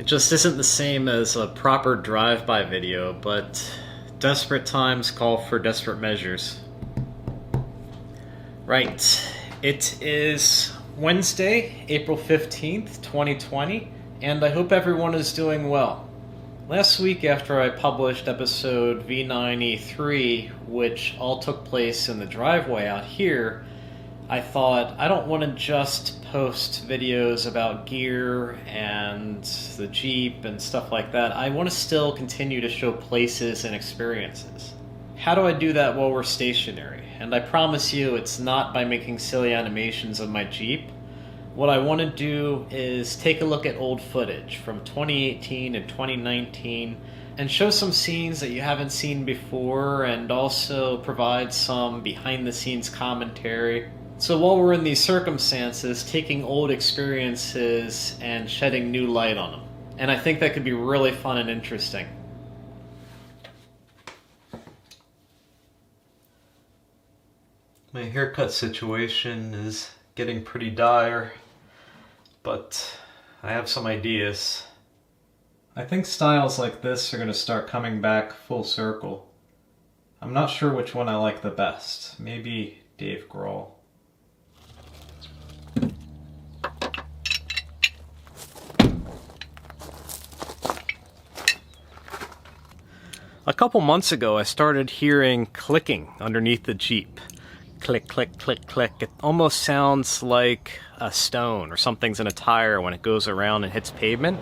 just isn't the same as a proper drive-by video, but desperate times call for desperate measures. Right, it is Wednesday, April 15th, 2020, and I hope everyone is doing well. Last week after I published episode V9E4, which all took place in the driveway out here, I thought I don't want to just post videos about gear and the Jeep and stuff like that. I want to still continue to show places and experiences. How do I do that while we're stationary? And I promise you it's not by making silly animations of my Jeep. What I want to do is take a look at old footage from 2018 and 2019 and show some scenes that you haven't seen before, and also provide some behind-the-scenes commentary. So while we're in these circumstances, taking old experiences and shedding new light on them. And I think that could be really fun and interesting. My haircut situation is getting pretty dire, but I have some ideas. I think styles like this are going to start coming back full circle. I'm not sure which one I like the best. Maybe Dave Grohl. A couple months ago, I started hearing clicking underneath the Jeep. Click, click, click, click. It almost sounds like a stone or something's in a tire when it goes around and hits pavement.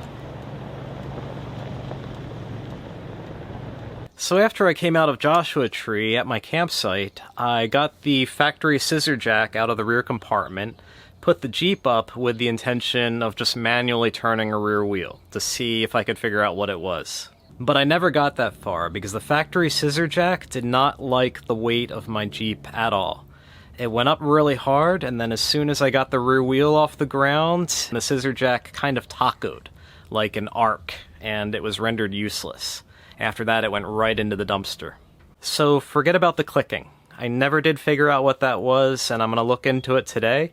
So after I came out of Joshua Tree at my campsite, I got the factory scissor jack out of the rear compartment, put the Jeep up with the intention of just manually turning a rear wheel to see if I could figure out what it was. But I never got that far because the factory scissor jack did not like the weight of my Jeep at all. It went up really hard, and then as soon as I got the rear wheel off the ground, the scissor jack kind of tacoed, like an arc, and it was rendered useless. After that, it went right into the dumpster. So forget about the clicking. I never did figure out what that was, and I'm going to look into it today.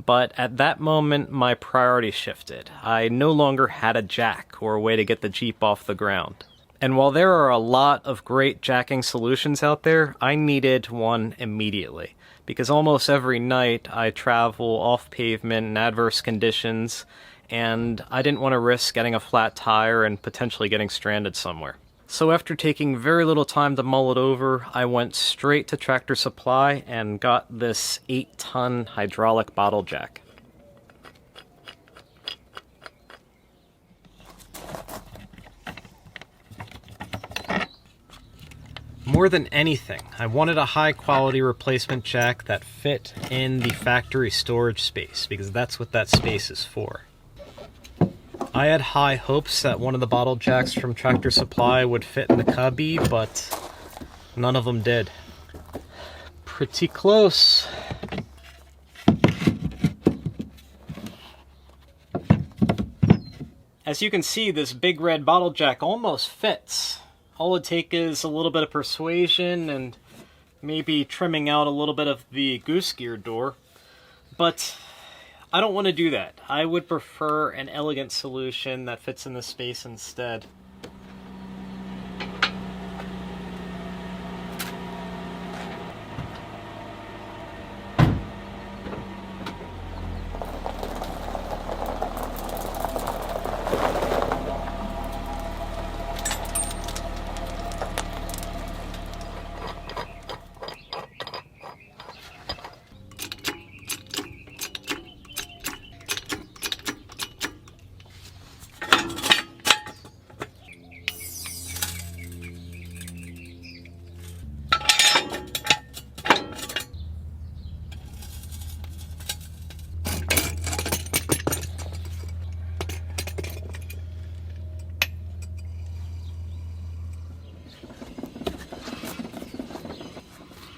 But at that moment, my priorities shifted. I no longer had a jack or a way to get the Jeep off the ground. And while there are a lot of great jacking solutions out there, I needed one immediately. Because almost every night I travel off pavement in adverse conditions, and I didn't want to risk getting a flat tire and potentially getting stranded somewhere. So after taking very little time to mull it over, I went straight to Tractor Supply and got this 8-ton hydraulic bottle jack. More than anything, I wanted a high-quality replacement jack that fit in the factory storage space, because that's what that space is for. I had high hopes that one of the bottle jacks from Tractor Supply would fit in the cubby, but none of them did. Pretty close. As you can see, this big red bottle jack almost fits. All it takes is a little bit of persuasion and maybe trimming out a little bit of the goose gear door. But I don't want to do that. I would prefer an elegant solution that fits in the space instead.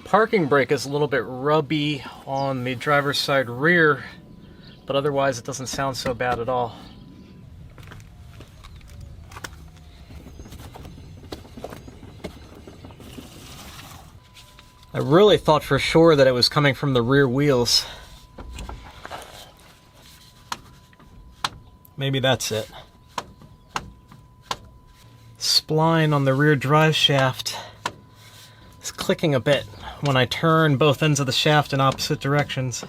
Parking brake is a little bit rubby on the driver's side rear, but otherwise it doesn't sound so bad at all. I really thought for sure that it was coming from the rear wheels. Maybe that's it. spline on the rear drive shaft is clicking a bit when I turn both ends of the shaft in opposite directions.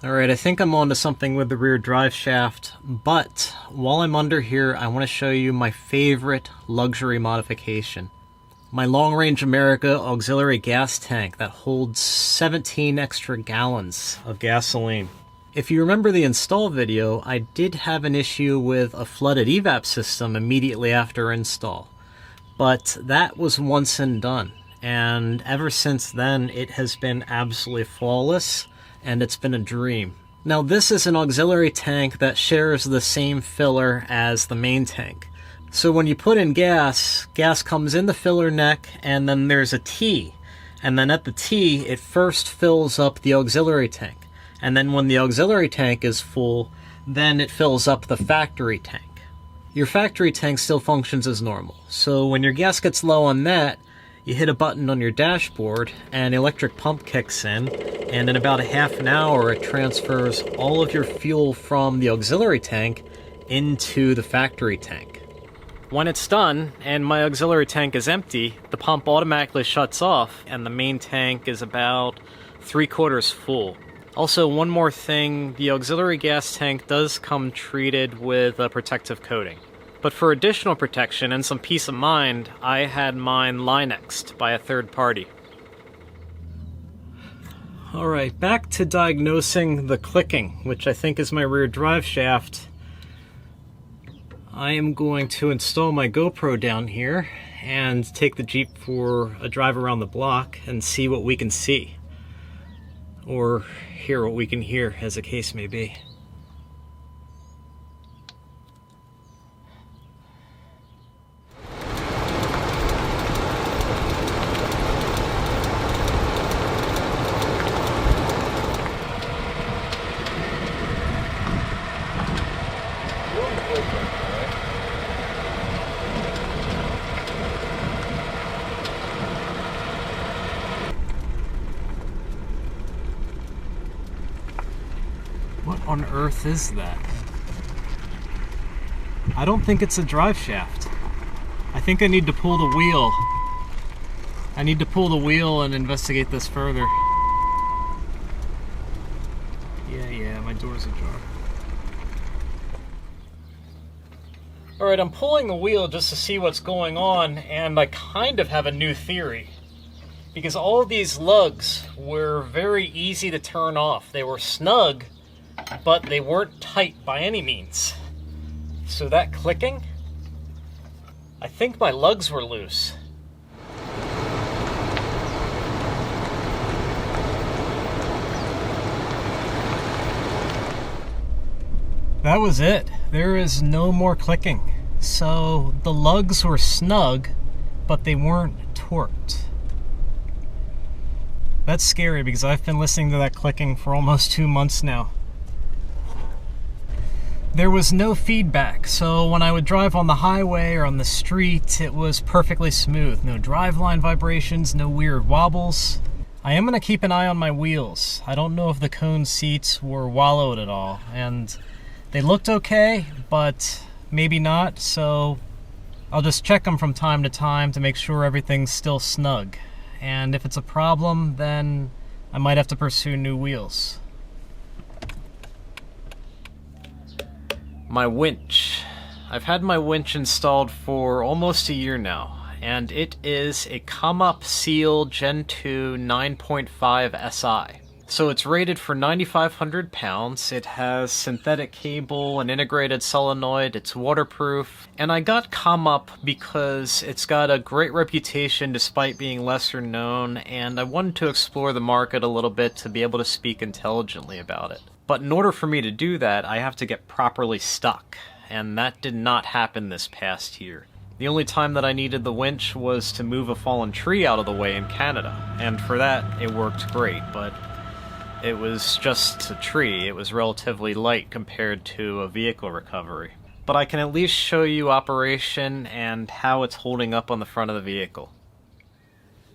Alright, I think I'm onto something with the rear drive shaft, but while I'm under here, I want to show you my favorite luxury modification. My Long Range America Auxilary gas tank that holds 17 extra gallons of gasoline. If you remember the install video, I did have an issue with a flooded evap system immediately after install, but that was once and done, and ever since then it has been absolutely flawless, and it's been a dream. Now this is an auxiliary tank that shares the same filler as the main tank. So when you put in gas comes in the filler neck, and then there's a T. And then at the T, it first fills up the auxiliary tank. And then when the auxiliary tank is full, then it fills up the factory tank. Your factory tank still functions as normal. So when your gas gets low on that, you hit a button on your dashboard, and an electric pump kicks in, and in about a half an hour, it transfers all of your fuel from the auxiliary tank into the factory tank. When it's done, and my auxiliary tank is empty, the pump automatically shuts off, and the main tank is about 3/4 full. Also, one more thing, the auxiliary gas tank does come treated with a protective coating. But for additional protection and some peace of mind, I had mine Linexed by a third party. Alright, back to diagnosing the clicking, which I think is my rear drive shaft. I am going to install my GoPro down here and take the Jeep for a drive around the block and see what we can see. Or hear what we can hear, as the case may be. What on earth is that? I don't think it's a drive shaft. I think I need to pull the wheel. I need to pull the wheel and investigate this further. Yeah, my door's ajar. Alright, I'm pulling the wheel just to see what's going on, and I kind of have a new theory. Because all of these lugs were very easy to turn off. They were snug, but they weren't tight by any means. So that clicking, I think my lugs were loose. That was it. There is no more clicking. So the lugs were snug, but they weren't torqued. That's scary because I've been listening to that clicking for almost 2 months now. There was no feedback, so when I would drive on the highway or on the street, it was perfectly smooth. No driveline vibrations, no weird wobbles. I am going to keep an eye on my wheels. I don't know if the cone seats were wallowed at all, and they looked okay, but maybe not, so I'll just check them from time to time to make sure everything's still snug. And if it's a problem, then I might have to pursue new wheels. My winch. I've had my winch installed for almost a year now, and it is a Come-Up Seal Gen2 9.5 SI. So it's rated for 9,500 pounds, it has synthetic cable, an integrated solenoid, it's waterproof, and I got Come-Up because it's got a great reputation despite being lesser known, and I wanted to explore the market a little bit to be able to speak intelligently about it. But in order for me to do that, I have to get properly stuck, and that did not happen this past year. The only time that I needed the winch was to move a fallen tree out of the way in Canada, and for that it worked great, but it was just a tree. It was relatively light compared to a vehicle recovery. But I can at least show you operation and how it's holding up on the front of the vehicle.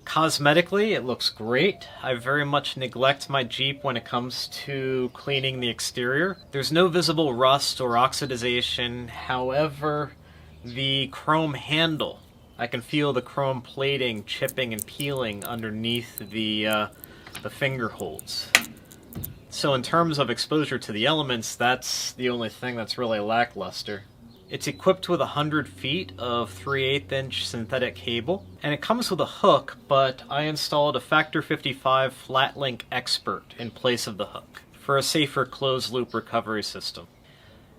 Cosmetically, it looks great. I very much neglect my Jeep when it comes to cleaning the exterior. There's no visible rust or oxidization. However, The chrome handle. I can feel the chrome plating chipping and peeling underneath the finger holds. So in terms of exposure to the elements, that's the only thing that's really lackluster. It's equipped with 100 feet of 3/8" synthetic cable, and it comes with a hook, but I installed a Factor 55 Flat Link Expert in place of the hook for a safer closed-loop recovery system.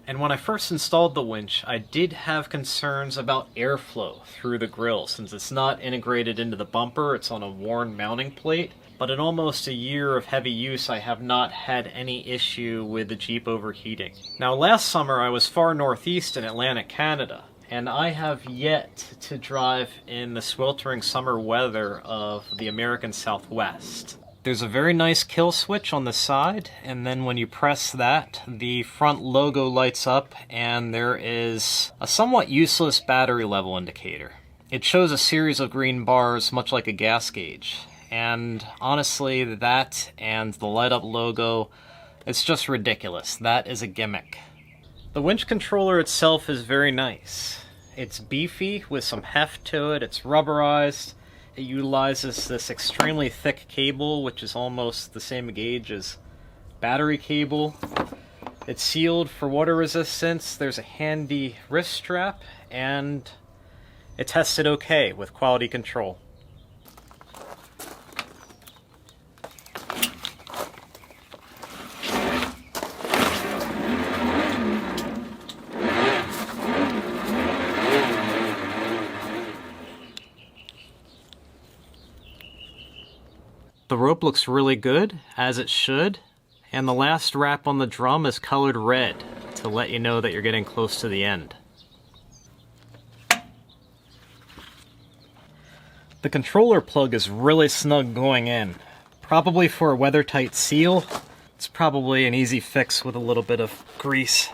And when I first installed the winch, I did have concerns about airflow through the grill, since it's not integrated into the bumper, it's on a worn mounting plate. But in almost a year of heavy use, I have not had any issue with the Jeep overheating. Now, last summer I was far northeast in Atlantic Canada, and I have yet to drive in the sweltering summer weather of the American Southwest. There's a very nice kill switch on the side, and then when you press that, the front logo lights up, and there is a somewhat useless battery level indicator. It shows a series of green bars, much like a gas gauge. And honestly, that and the light up logo, it's just ridiculous. That is a gimmick. The winch controller itself is very nice. It's beefy with some heft to it, it's rubberized. It utilizes this extremely thick cable, which is almost the same gauge as battery cable. It's sealed for water resistance, there's a handy wrist strap, and it tested okay with quality control. The rope looks really good, as it should, and the last wrap on the drum is colored red to let you know that you're getting close to the end. The controller plug is really snug going in. Probably for a weather-tight seal, it's probably an easy fix with a little bit of grease.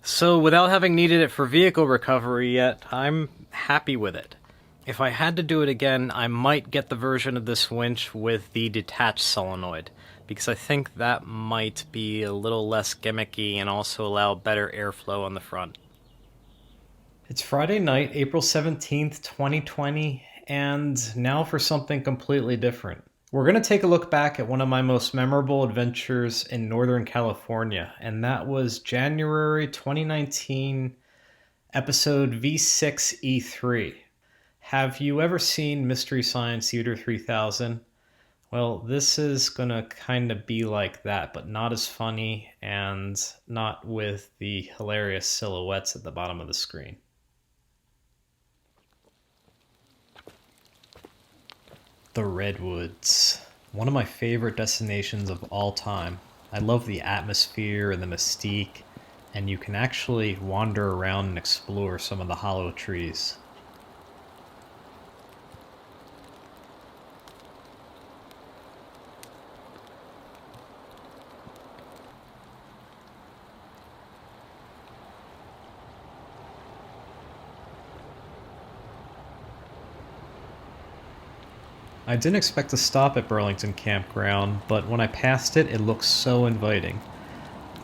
So without having needed it for vehicle recovery yet, I'm happy with it. If I had to do it again, I might get the version of this winch with the detached solenoid, because I think that might be a little less gimmicky and also allow better airflow on the front. It's Friday night, April 17th, 2020, and now for something completely different. We're going to take a look back at one of my most memorable adventures in Northern California, and that was January 2019, episode V6E3. Have you ever seen Mystery Science Theater 3000? Well, this is going to kind of be like that, but not as funny and not with the hilarious silhouettes at the bottom of the screen. The Redwoods, one of my favorite destinations of all time. I love the atmosphere and the mystique, and you can actually wander around and explore some of the hollow trees. I didn't expect to stop at Burlington Campground, but when I passed it, it looked so inviting.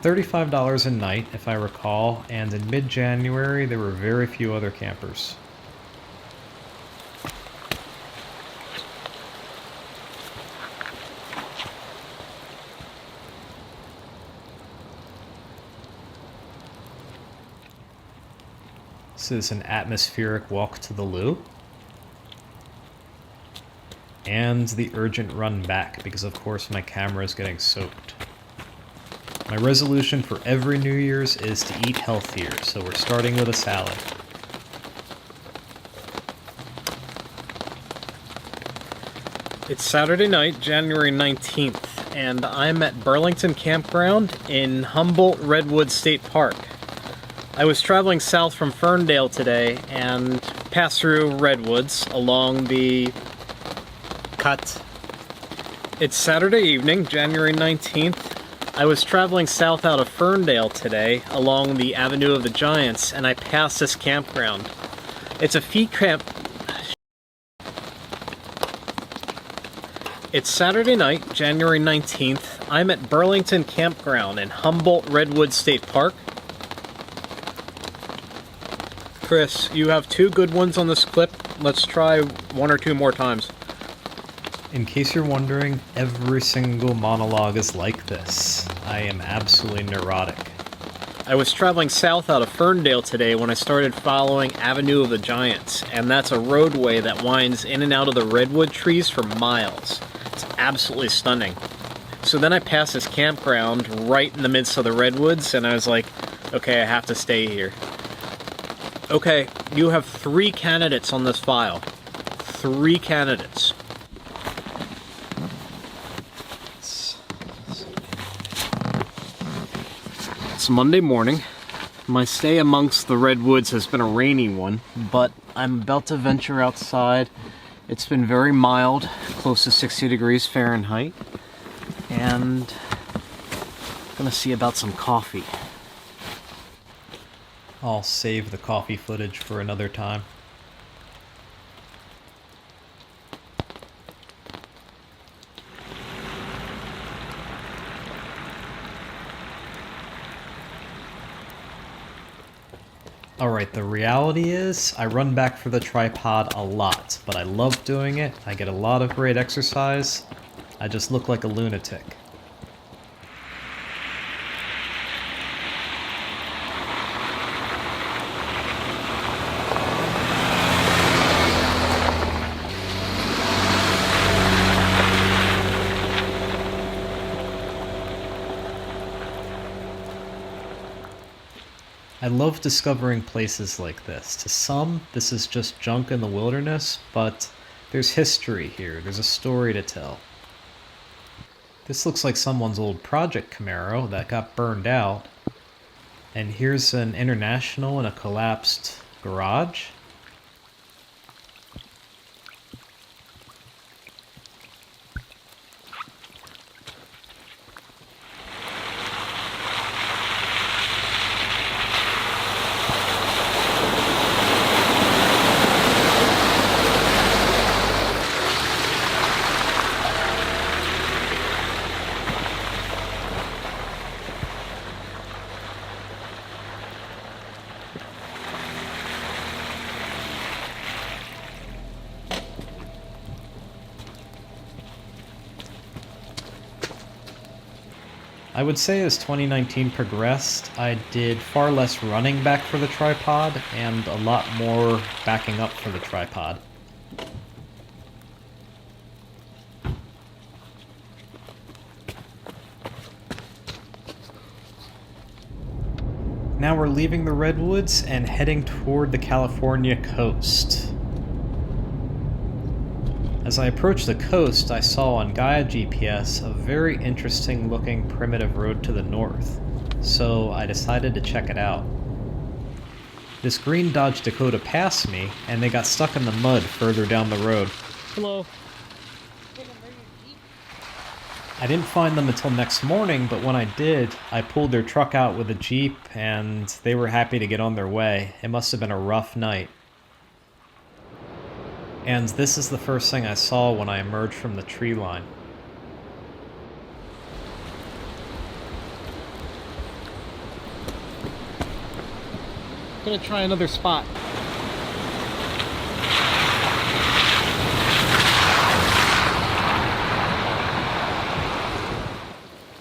$35 a night, if I recall, and in mid-January there were very few other campers. This is an atmospheric walk to the loo. And the urgent run back, because of course my camera is getting soaked. My resolution for every New Year's is to eat healthier, so we're starting with a salad. It's Saturday night, January 19th, and I'm at Burlington Campground in Humboldt Redwood State Park. I was traveling south from Ferndale today and passed through Redwoods along the cut. It's Saturday evening, January 19th. I was traveling south out of Ferndale today along the Avenue of the Giants, and I passed this campground. It's a fee camp. It's Saturday night, January 19th. I'm at Burlington Campground in Humboldt Redwood State Park. Chris, you have 2 good ones on this clip. Let's try 1 or 2 more times. In case you're wondering, every single monologue is like this. I am absolutely neurotic. I was traveling south out of Ferndale today when I started following Avenue of the Giants, and that's a roadway that winds in and out of the redwood trees for miles. It's absolutely stunning. So then I passed this campground right in the midst of the redwoods, and I was like, okay, I have to stay here. Okay, you have 3 candidates on this file. 3 candidates. It's Monday morning. My stay amongst the redwoods has been a rainy one, but I'm about to venture outside. It's been very mild, close to 60 degrees Fahrenheit, and I'm gonna see about some coffee. I'll save the coffee footage for another time. Alright, the reality is, I run back for the tripod a lot, but I love doing it. I get a lot of great exercise. I just look like a lunatic. I love discovering places like this. To some, this is just junk in the wilderness, but there's history here. There's a story to tell. This looks like someone's old project Camaro that got burned out. And here's an International in a collapsed garage. I would say as 2019 progressed, I did far less running back for the tripod and a lot more backing up for the tripod. Now we're leaving the redwoods and heading toward the California coast. As I approached the coast, I saw on Gaia GPS a very interesting looking primitive road to the north, so I decided to check it out. This green Dodge Dakota passed me, and they got stuck in the mud further down the road. Hello. I didn't find them until next morning, but when I did, I pulled their truck out with a Jeep, and they were happy to get on their way. It must have been a rough night. And this is the first thing I saw when I emerged from the tree line. I'm gonna try another spot.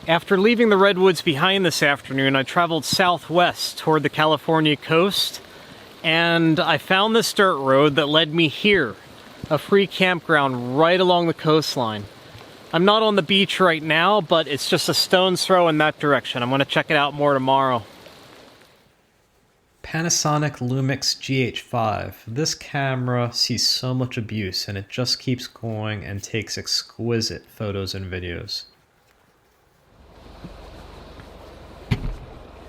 After leaving the redwoods behind this afternoon, I traveled southwest toward the California coast, and I found this dirt road that led me here. A free campground right along the coastline. I'm not on the beach right now, but it's just a stone's throw in that direction. I'm going to check it out more tomorrow. Panasonic Lumix GH5. This camera sees so much abuse and it just keeps going and takes exquisite photos and videos.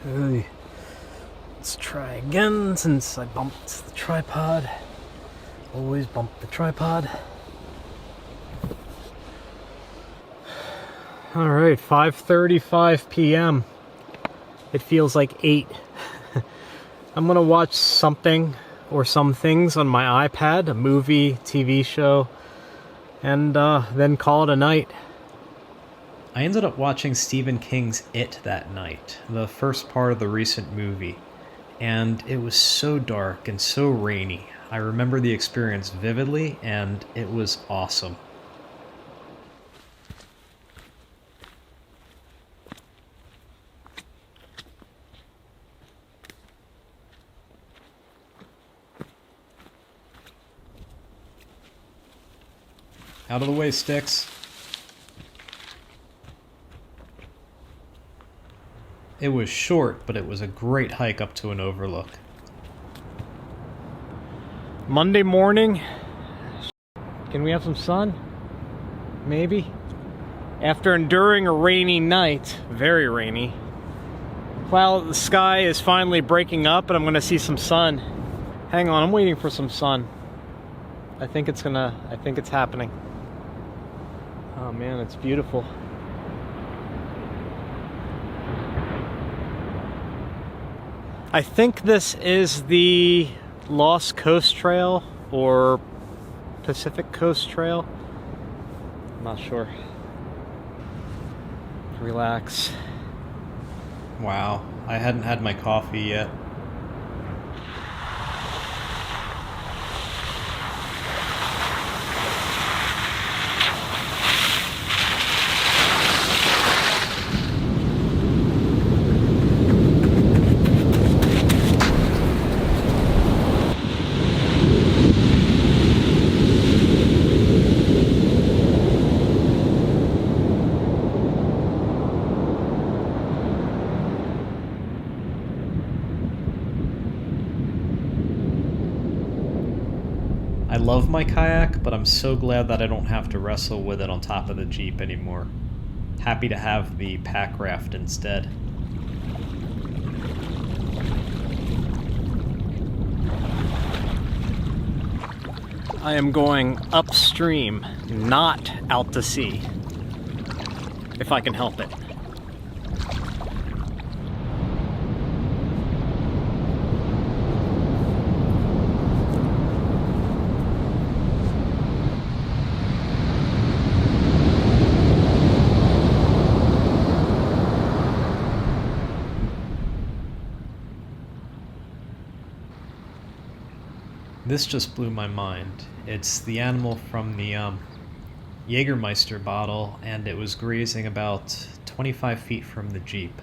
Hey. Let's try again since I bumped the tripod. Always bump the tripod. Alright, 5:35 p.m. It feels like 8. I'm gonna watch something or some things on my iPad, a movie, TV show, and then call it a night. I ended up watching Stephen King's It that night, the first part of the recent movie, and it was so dark and so rainy. I remember the experience vividly, and it was awesome. Out of the way, Sticks. It was short, but it was a great hike up to an overlook. Monday morning. Can we have some sun? Maybe. After enduring a rainy night, very rainy, the sky is finally breaking up and I'm gonna see some sun. Hang on, I'm waiting for some sun. I think it's happening. Oh man, it's beautiful. I think this is the Lost Coast Trail or Pacific Coast Trail. I'm not sure. Relax. Wow, I hadn't had my coffee yet. I love my kayak, but I'm so glad that I don't have to wrestle with it on top of the Jeep anymore. Happy to have the pack raft instead. I am going upstream, not out to sea, if I can help it. This just blew my mind. It's the animal from the Jägermeister bottle, and it was grazing about 25 feet from the Jeep.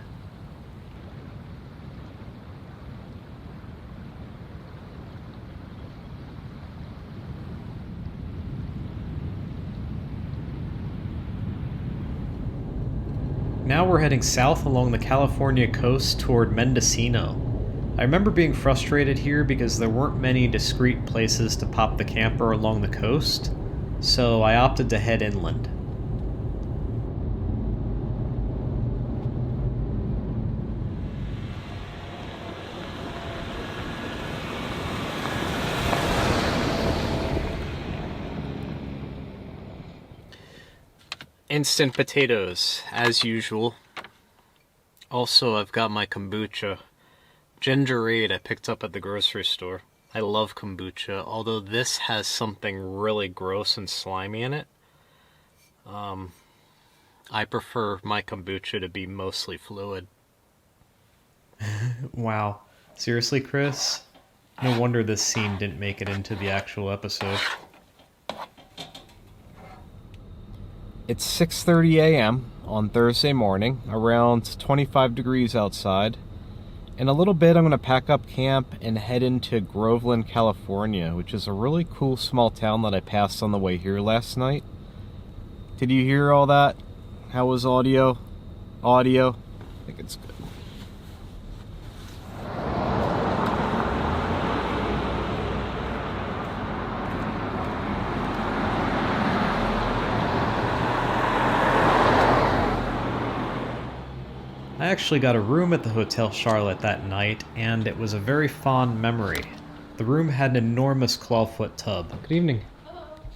Now we're heading south along the California coast toward Mendocino. I remember being frustrated here because there weren't many discrete places to pop the camper along the coast, so I opted to head inland. Instant potatoes, as usual. Also, I've got my kombucha. Gingerade I picked up at the grocery store. I love kombucha, although this has something really gross and slimy in it. I prefer my kombucha to be mostly fluid. Wow. Seriously, Chris? No wonder this scene didn't make it into the actual episode. It's 6:30 a.m. on Thursday morning, around 25 degrees outside. In a little bit, I'm going to pack up camp and head into Groveland, California, which is a really cool small town that I passed on the way here last night. Did you hear all that? How was audio? Audio? I think it's good. I actually got a room at the Hotel Charlotte that night, and it was a very fond memory. The room had an enormous clawfoot tub. Good evening.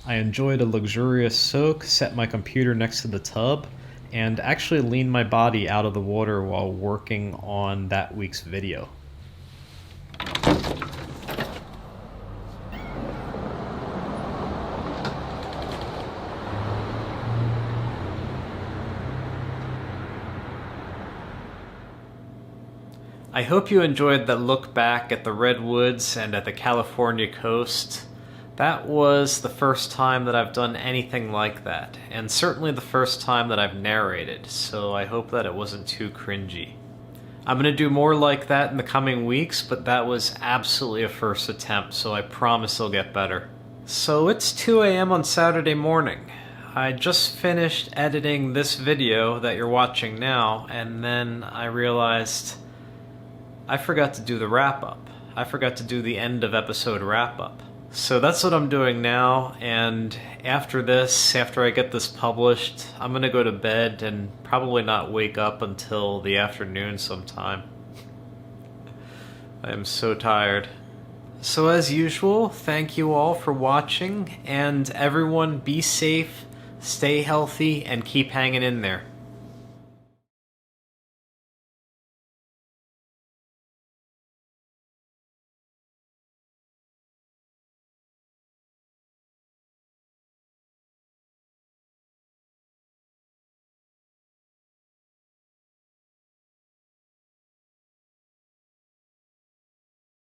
I enjoyed a luxurious soak, set my computer next to the tub, and actually leaned my body out of the water while working on that week's video. I hope you enjoyed that look back at the Redwoods and at the California coast. That was the first time that I've done anything like that, and certainly the first time that I've narrated, so I hope that it wasn't too cringy. I'm going to do more like that in the coming weeks, but that was absolutely a first attempt, so I promise it'll get better. So it's 2 a.m. on Saturday morning. I just finished editing this video that you're watching now, and then I realized I forgot to do the wrap-up. I forgot to do the end of episode wrap-up. So that's what I'm doing now, and after this, after I get this published, I'm gonna go to bed and probably not wake up until the afternoon sometime. I am so tired. So as usual, thank you all for watching, and everyone be safe, stay healthy, and keep hanging in there.